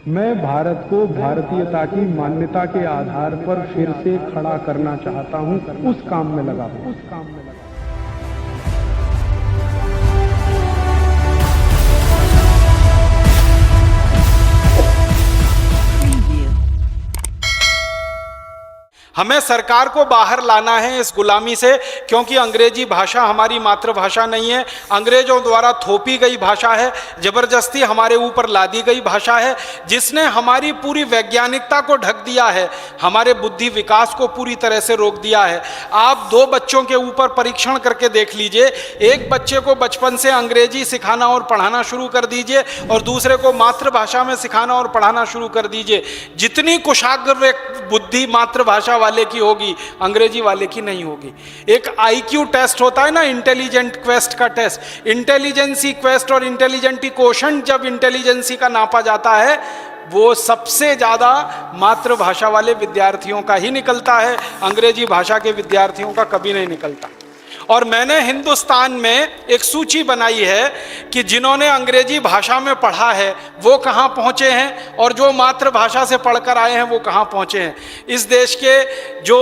मैं भारत को भारतीयता की मान्यता के आधार पर फिर से खड़ा करना चाहता हूं, उस काम में लगा हूं। हमें सरकार को बाहर लाना है इस गुलामी से, क्योंकि अंग्रेजी भाषा हमारी मातृभाषा नहीं है, अंग्रेजों द्वारा थोपी गई भाषा है, जबरदस्ती हमारे ऊपर लादी गई भाषा है, जिसने हमारी पूरी वैज्ञानिकता को ढक दिया है, हमारे बुद्धि विकास को पूरी तरह से रोक दिया है। आप दो बच्चों के ऊपर परीक्षण करके देख लीजिए, एक बच्चे को बचपन से अंग्रेजी सिखाना और पढ़ाना शुरू कर दीजिए और दूसरे को मातृभाषा में सिखाना और पढ़ाना शुरू कर दीजिए, जितनी कुशाग्र बुद्धि मातृभाषा वाले की होगी अंग्रेजी वाले की नहीं होगी। एक आईक्यू टेस्ट होता है ना, इंटेलिजेंट क्वेस्ट का टेस्ट, इंटेलिजेंसी क्वेस्ट और इंटेलिजेंटी कोशंट जब इंटेलिजेंसी का नापा जाता है वो सबसे ज्यादा मातृभाषा वाले विद्यार्थियों का ही निकलता है, अंग्रेजी भाषा के विद्यार्थियों का कभी नहीं निकलता। और मैंने हिंदुस्तान में एक सूची बनाई है कि जिन्होंने अंग्रेजी भाषा में पढ़ा है वो कहाँ पहुँचे हैं और जो मातृभाषा से पढ़कर आए हैं वो कहाँ पहुँचे हैं। इस देश के जो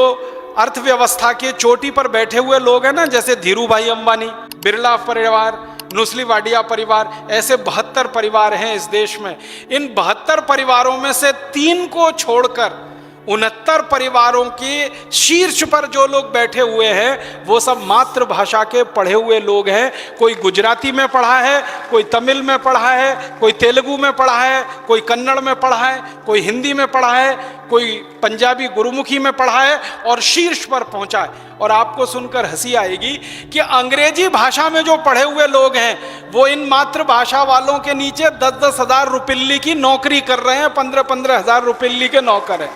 अर्थव्यवस्था के चोटी पर बैठे हुए लोग हैं ना, जैसे धीरू भाई अंबानी, बिरला परिवार, नुस्ली वाडिया परिवार, ऐसे 72 परिवार हैं इस देश में। इन 72 परिवारों में से 3 को छोड़कर 69 परिवारों के शीर्ष पर जो लोग बैठे हुए हैं वो सब मातृभाषा के पढ़े हुए लोग हैं। कोई गुजराती में पढ़ा है, कोई तमिल में पढ़ा है, कोई तेलुगु में पढ़ा है, कोई कन्नड़ में पढ़ा है, कोई हिंदी में पढ़ा है, कोई पंजाबी गुरुमुखी में पढ़ा है और शीर्ष पर पहुंचा है। और आपको सुनकर हंसी आएगी कि अंग्रेजी भाषा में जो पढ़े हुए लोग हैं वो इन मातृभाषा वालों के नीचे 10-10 हजार रुपये की नौकरी कर रहे हैं, 15-15 हजार रुपये के नौकर हैं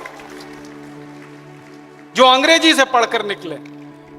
जो अंग्रेजी से पढ़कर निकले,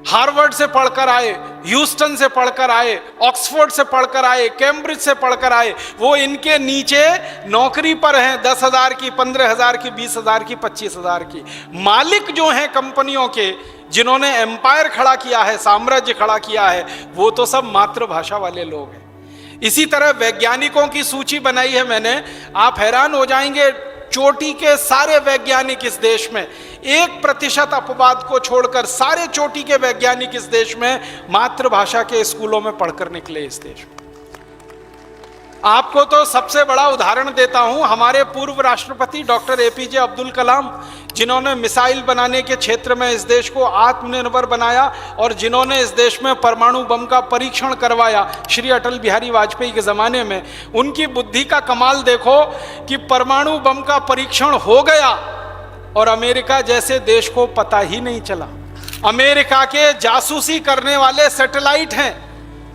हार्वर्ड से पढ़कर आए, ह्यूस्टन से पढ़कर आए, ऑक्सफोर्ड से पढ़कर आए, कैम्ब्रिज से पढ़कर आए, वो इनके नीचे नौकरी पर हैं, 10,000 की, 15,000 की, 20,000 की, 25,000 की। मालिक जो हैं कंपनियों के, जिन्होंने एम्पायर खड़ा किया है, साम्राज्य खड़ा किया है, वो तो सब मातृभाषा वाले लोग हैं। इसी तरह वैज्ञानिकों की सूची बनाई है मैंने, आप हैरान हो जाएंगे, चोटी के सारे वैज्ञानिक इस देश में 1% अपवाद को छोड़कर सारे चोटी के वैज्ञानिक इस देश में मातृभाषा के स्कूलों में पढ़कर निकले इस देश में। आपको तो सबसे बड़ा उदाहरण देता हूं, हमारे पूर्व राष्ट्रपति डॉक्टर एपीजे अब्दुल कलाम, जिन्होंने मिसाइल बनाने के क्षेत्र में इस देश को आत्मनिर्भर बनाया और जिन्होंने इस देश में परमाणु बम का परीक्षण करवाया श्री अटल बिहारी वाजपेयी के ज़माने में। उनकी बुद्धि का कमाल देखो कि परमाणु बम का परीक्षण हो गया और अमेरिका जैसे देश को पता ही नहीं चला। अमेरिका के जासूसी करने वाले सैटेलाइट हैं,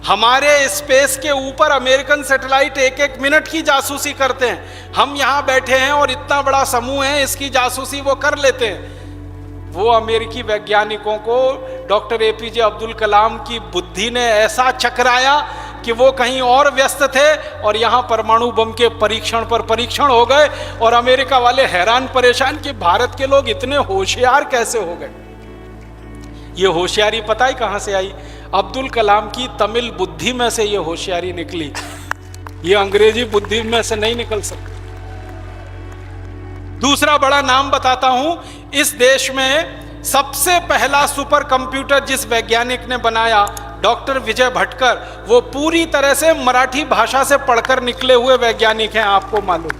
हमारे स्पेस के ऊपर अमेरिकन सैटेलाइट 1-1 मिनट की जासूसी करते हैं। हम यहाँ बैठे हैं और इतना बड़ा समूह है, इसकी जासूसी वो कर लेते हैं। वो अमेरिकी वैज्ञानिकों को डॉक्टर एपीजे अब्दुल कलाम की बुद्धि ने ऐसा चकराया कि वो कहीं और व्यस्त थे और यहाँ परमाणु बम के परीक्षण पर परीक्षण हो गए और अमेरिका वाले हैरान परेशान कि भारत के लोग इतने होशियार कैसे हो गए। ये होशियारी पता है कहाँ से आई? अब्दुल कलाम की तमिल बुद्धि में से ये होशियारी निकली, ये अंग्रेजी बुद्धि में से नहीं निकल सकती। दूसरा बड़ा नाम बताता हूं, इस देश में सबसे पहला सुपर कंप्यूटर जिस वैज्ञानिक ने बनाया, डॉक्टर विजय भटकर, वो पूरी तरह से मराठी भाषा से पढ़कर निकले हुए वैज्ञानिक हैं। आपको मालूम,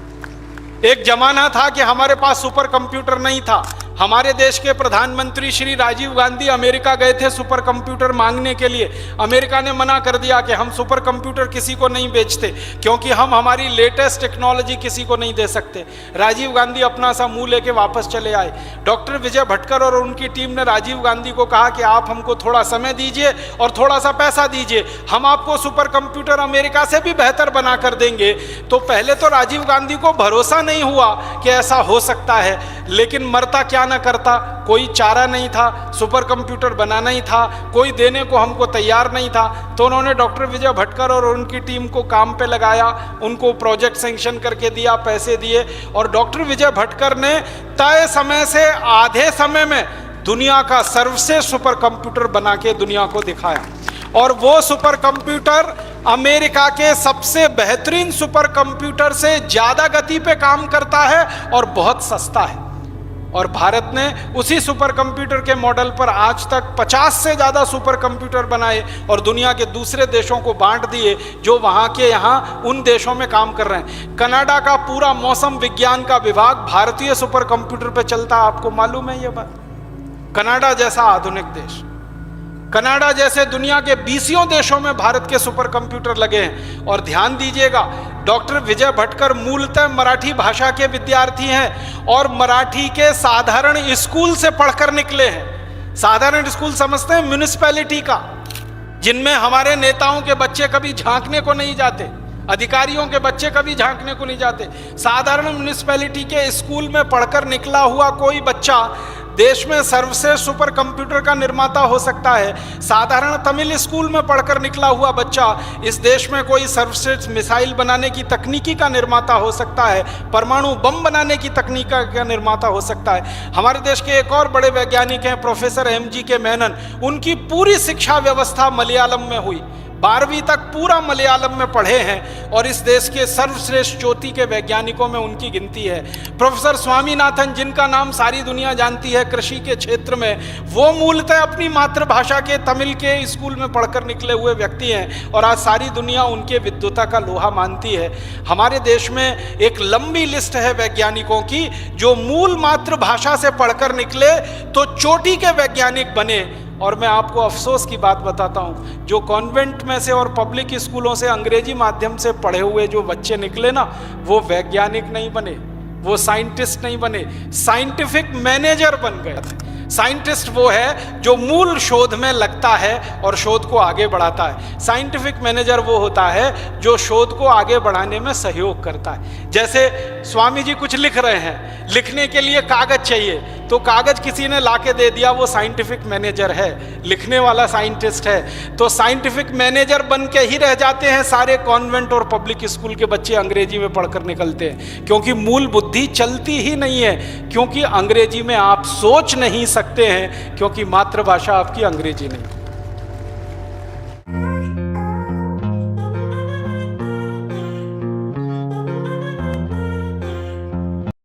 एक जमाना था कि हमारे पास सुपर कंप्यूटर नहीं था। हमारे देश के प्रधानमंत्री श्री राजीव गांधी अमेरिका गए थे सुपर कंप्यूटर मांगने के लिए। अमेरिका ने मना कर दिया कि हम सुपर कंप्यूटर किसी को नहीं बेचते, क्योंकि हम हमारी लेटेस्ट टेक्नोलॉजी किसी को नहीं दे सकते। राजीव गांधी अपना सा मुंह लेके वापस चले आए। डॉक्टर विजय भटकर और उनकी टीम ने राजीव गांधी को कहा कि आप हमको थोड़ा समय दीजिए और थोड़ा सा पैसा दीजिए, हम आपको सुपर कंप्यूटर अमेरिका से भी बेहतर बना कर देंगे। तो पहले तो राजीव गांधी को भरोसा नहीं हुआ कि ऐसा हो सकता है, लेकिन मरता क्या न करता, कोई चारा नहीं था, सुपर कंप्यूटर बनाना ही था, कोई देने को हमको तैयार नहीं था। तो उन्होंने डॉक्टर विजय भटकर और उनकी टीम को काम पे लगाया, उनको प्रोजेक्ट सैंक्शन करके दिया, पैसे दिए और डॉक्टर विजय भटकर ने तय समय से आधे समय में दुनिया का सर्वश्रेष्ठ सुपर कंप्यूटर बना के दुनिया को दिखाया। और वो सुपर कंप्यूटर अमेरिका के सबसे बेहतरीन सुपर कंप्यूटर से ज्यादा गति पे काम करता है और बहुत सस्ता है। और भारत ने उसी सुपर कंप्यूटर के मॉडल पर आज तक 50 से ज्यादा सुपर कंप्यूटर बनाए और दुनिया के दूसरे देशों को बांट दिए जो वहां के यहाँ उन देशों में काम कर रहे हैं। कनाडा का पूरा मौसम विज्ञान का विभाग भारतीय सुपर कंप्यूटर पे चलता है, आपको मालूम है ये बात? कनाडा जैसा आधुनिक देश, कनाडा जैसे दुनिया के 20 देशों में भारत के सुपर कंप्यूटर लगे हैं। और ध्यान दीजिएगा, डॉक्टर विजय भटकर मूलतः मराठी भाषा के विद्यार्थी हैं और मराठी के साधारण स्कूल से पढ़कर निकले हैं। साधारण स्कूल समझते हैं, म्युनिसिपैलिटी का, जिनमें हमारे नेताओं के बच्चे कभी झांकने को नहीं जाते, अधिकारियों के बच्चे कभी झांकने को नहीं जाते। साधारण म्युनिसिपैलिटी के स्कूल में पढ़कर निकला हुआ कोई बच्चा देश में सर्वश्रेष्ठ सुपर कंप्यूटर का निर्माता हो सकता है। साधारण तमिल स्कूल में पढ़कर निकला हुआ बच्चा इस देश में कोई सर्वश्रेष्ठ मिसाइल बनाने की तकनीकी का निर्माता हो सकता है, परमाणु बम बनाने की तकनीक का निर्माता हो सकता है। हमारे देश के एक और बड़े वैज्ञानिक हैं प्रोफेसर MGK मेनन, उनकी पूरी शिक्षा व्यवस्था मलयालम में हुई, 12वीं तक पूरा मलयालम में पढ़े हैं और इस देश के सर्वश्रेष्ठ चोटी के वैज्ञानिकों में उनकी गिनती है। प्रोफेसर स्वामीनाथन, जिनका नाम सारी दुनिया जानती है कृषि के क्षेत्र में, वो मूलतः अपनी मातृभाषा के तमिल के स्कूल में पढ़कर निकले हुए व्यक्ति हैं और आज सारी दुनिया उनके विद्वता का लोहा मानती है। हमारे देश में एक लंबी लिस्ट है वैज्ञानिकों की जो मूल मातृभाषा से पढ़कर निकले तो चोटी के वैज्ञानिक बने। और मैं आपको अफसोस की बात बताता हूँ, जो कॉन्वेंट में से और पब्लिक स्कूलों से अंग्रेजी माध्यम से पढ़े हुए जो बच्चे निकले ना, वो वैज्ञानिक नहीं बने, वो साइंटिस्ट नहीं बने, साइंटिफिक मैनेजर बन गए थे। साइंटिस्ट वो है जो मूल शोध में लगता है और शोध को आगे बढ़ाता है। साइंटिफिक मैनेजर वो होता है जो शोध को आगे बढ़ाने में सहयोग करता है। जैसे स्वामी जी कुछ लिख रहे हैं, लिखने के लिए कागज चाहिए, तो कागज किसी ने लाके दे दिया, वो साइंटिफिक मैनेजर है, लिखने वाला साइंटिस्ट है। तो साइंटिफिक मैनेजर बन के ही रह जाते हैं सारे कॉन्वेंट और पब्लिक स्कूल के बच्चे, अंग्रेजी में पढ़कर निकलते हैं, क्योंकि मूल बुद्धि चलती ही नहीं है, क्योंकि अंग्रेजी में आप सोच नहीं सकते हैं, क्योंकि मातृभाषा आपकी अंग्रेजी नहीं।